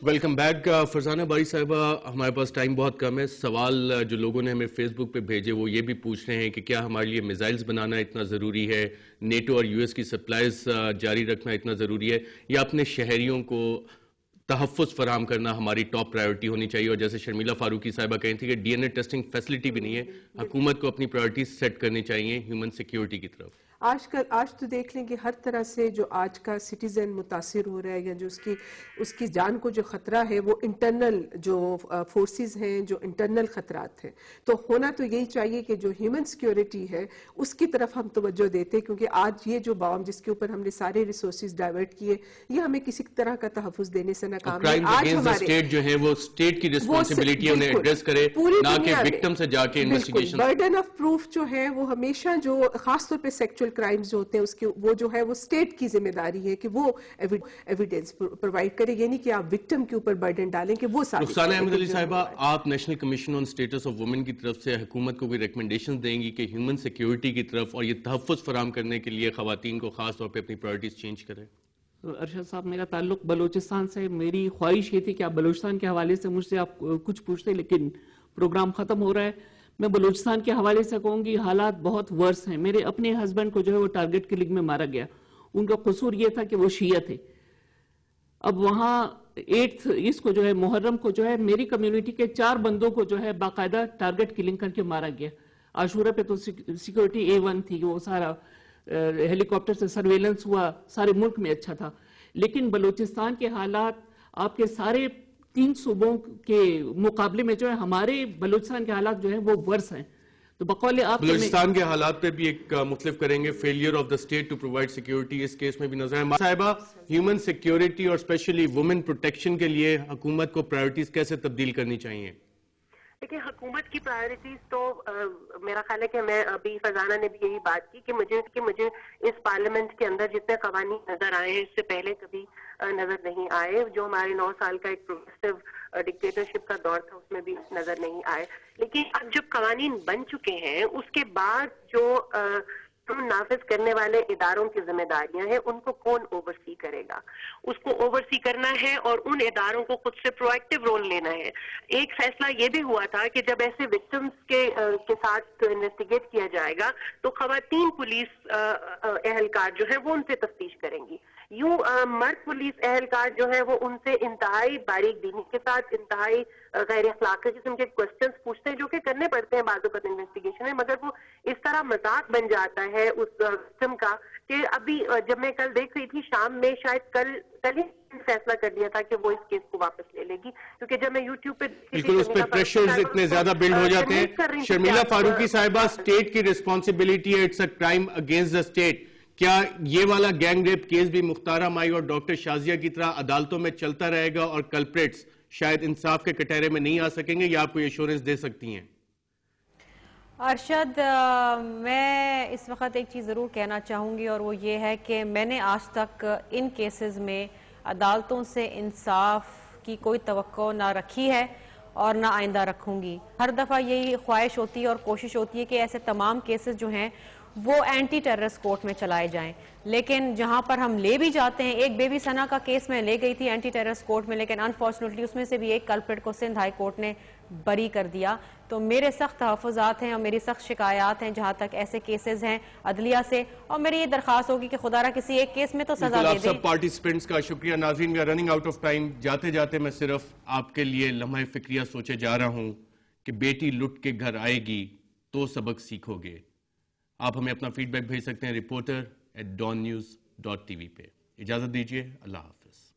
Welcome back Farzana باری صاحبہ. ہمارے پاس ٹائم بہت کم ہے. سوال جو لوگوں نے ہمیں فیس بک پہ بھیجے وہ یہ بھی پوچھ رہے ہیں کہ کیا ہمارے لیے میزائلز بنانا اتنا ضروری ہے, نیٹو اور یو ایس کی سپلائز جاری رکھنا اتنا ضروری ہے, یا اپنے شہریوں کو تحفظ فراہم کرنا ہماری ٹاپ پرائیورٹی ہونی چاہیے؟ اور جیسے شرمیلا فاروقی صاحبہ کہی تھی کہ ڈی این اے ٹیسٹنگ فیسلٹی بھی نہیں ہے, حکومت کو اپنی پرائیورٹیز سیٹ کرنی چاہیے ہیومن سیکیورٹی کی طرف. آج تو دیکھ لیں کہ ہر طرح سے جو آج کا سٹیزن متاثر ہو رہا ہے یا جو اس کی جان کو جو خطرہ ہے وہ انٹرنل جو فورسز ہیں, جو انٹرنل خطرات ہیں. تو ہونا تو یہی چاہیے کہ جو ہیومن سیکیورٹی ہے اس کی طرف ہم توجہ دیتے, کیونکہ آج یہ جو بام جس کے اوپر ہم نے سارے ریسورسز ڈائیورٹ کیے یہ ہمیں کسی طرح کا تحفظ دینے سے ناکام ہے. آج ہمارے اسٹیٹ جو ہے وہ اسٹیٹ کی ریسپانسبلٹی انہیں ایڈریس کرے, نہ کہ وکٹم سے جا کے انویسٹیگیشن. برڈن آف پروف جو ہے وہ ہمیشہ جو خاص طور پہ سیکچول کرائمز جو ہوتے ہیں اس کے وہ جو ہے وہ اسٹیٹ کی ذمہ داری ہے کہ وہ ایویڈنس پرووائڈ کرے, یہ نہیں کہ آپ وکٹم کے اوپر برڈن ڈالیں کہ وہ ثابت. رخسانہ احمد علی صاحبہ, آپ national commission on status of women کی طرف سے حکومت کو کوئی ریکمنڈیشن دیں گی کہ ہیومن سیکیورٹی کی طرف اور یہ تحفظ فراہم کرنے کے لیے خواتین کو خاص طور پہ اپنی پرائرٹیز چینج کریں؟ ارشد صاحب, میرا تعلق بلوچستان سے, میری خواہش یہ تھی کہ آپ بلوچستان کے حوالے سے مجھ سے آپ کچھ پوچھتے, لیکن پروگرام ختم ہو رہا ہے. میں بلوچستان کے حوالے سے کہوں گی حالات بہت ورس ہیں. میرے اپنے ہسبینڈ کو جو ہے وہ ٹارگٹ کلنگ میں مارا گیا. ان کا قصور یہ تھا کہ وہ شیعہ تھے. اب وہاں 8 اس کو جو ہے محرم کو جو ہے میری کمیونٹی کے 4 بندوں کو جو ہے باقاعدہ ٹارگٹ کلنگ کر کے مارا گیا. عاشورہ پہ تو سیکورٹی A1 تھی, وہ سارا ہیلی کاپٹر سے سرویلنس ہوا, سارے ملک میں اچھا تھا. لیکن بلوچستان کے حالات آپ کے سارے 3 صوبوں کے مقابلے میں جو ہے ہمارے بلوچستان کے حالات جو ہیں وہ ورس ہیں. تو بقول آپ بلوچستان کے حالات پہ بھی ایک مختلف کریں گے. Failure of the state to provide security اس کیس میں بھی نظر ہے. صاحبہ, ہیومن سیکیورٹی اور اسپیشلی وومن پروٹیکشن کے لیے حکومت کو پرائیورٹیز کیسے تبدیل کرنی چاہیے؟ دیکھیں, حکومت کی پرائیورٹیز تو میرا خیال ہے کہ میں ابھی فرزانہ نے بھی یہی بات کی کہ مجھے اس پارلیمنٹ کے اندر جتنے قوانین نظر آئے ہیں اس سے پہلے کبھی نظر نہیں آئے. جو ہمارے 9 سال کا ایک پروگریسو ڈکٹیٹرشپ کا دور تھا اس میں بھی نظر نہیں آئے. لیکن اب جب قوانین بن چکے ہیں اس کے بعد جو نافذ کرنے والے اداروں کی ذمہ داریاں ہیں ان کو کون اوورسی کرے گا؟ اس کو اوورسی کرنا ہے اور ان اداروں کو خود سے پروایکٹیو رول لینا ہے. ایک فیصلہ یہ بھی ہوا تھا کہ جب ایسے وکٹمز کے ساتھ انویسٹیگیٹ کیا جائے گا تو خواتین پولیس اہلکار جو ہے وہ ان سے تفتیش کریں گی. یوں مرد پولیس اہلکار جو ہے وہ ان سے انتہائی باریک بینی کے ساتھ انتہائی غیر اخلاقی قسم کے کوسچنز پوچھتے ہیں جو کہ کرنے پڑتے ہیں بعض اوقات انویسٹیگیشن میں, مگر وہ اس طرح مذاق بن جاتا ہے اس سسٹم کا کہ ابھی جب میں کل دیکھ رہی تھی شام میں, شاید کل ہی فیصلہ کر لیا تھا کہ وہ اس کیس کو واپس لے لے گی, کیونکہ جب میں یوٹیوب پہ بالکل اس پہ پریشرز اتنے زیادہ بلڈ ہو جاتے ہیں. شرمیلا فاروقی صاحبہ, اسٹیٹ کی ریسپانسبلٹی ہے, it's a crime against the state. کیا یہ والا گینگ ریپ کیس بھی مختارہ مائی اور ڈاکٹر شازیہ کی طرح عدالتوں میں چلتا رہے گا اور کلپریٹس شاید انصاف کے کٹہرے میں نہیں آ سکیں گے, یا آپ کو یہ ایشورنس دے سکتی ہیں؟ ارشد, میں اس وقت ایک چیز ضرور کہنا چاہوں گی اور وہ یہ ہے کہ میں نے آج تک ان کیسز میں عدالتوں سے انصاف کی کوئی توقع نہ رکھی ہے اور نہ آئندہ رکھوں گی. ہر دفعہ یہی خواہش ہوتی ہے اور کوشش ہوتی ہے کہ ایسے تمام کیسز جو ہیں وہ اینٹی ٹیررسٹ کورٹ میں چلائے جائیں. لیکن جہاں پر ہم لے بھی جاتے ہیں, ایک بیبی ثنا کا کیس میں لے گئی تھی اینٹی ٹیررسٹ کورٹ میں, لیکن انفارچونیٹلی اس میں سے بھی ایک کلپریٹ کو سندھ ہائی کورٹ نے بری کر دیا. تو میرے سخت تحفظات ہیں اور میری سخت شکایات ہیں جہاں تک ایسے کیسز ہیں عدلیہ سے, اور میری یہ درخواست ہوگی کہ خدا را کسی ایک کیس میں تو سزا دے دیں. آپ سب پارٹیسپینٹس کا شکریہ. ناظرین, we are running out of time. جاتے جاتے میں صرف آپ کے لیے لمحہ فکریہ سوچے جا رہا ہوں کہ بیٹی لٹ کے گھر آئے گی تو سبق سیکھو گے. آپ ہمیں اپنا فیڈ بیک بھیج سکتے ہیں reporter@dawnnews.tv پہ. اجازت دیجیے, اللہ حافظ.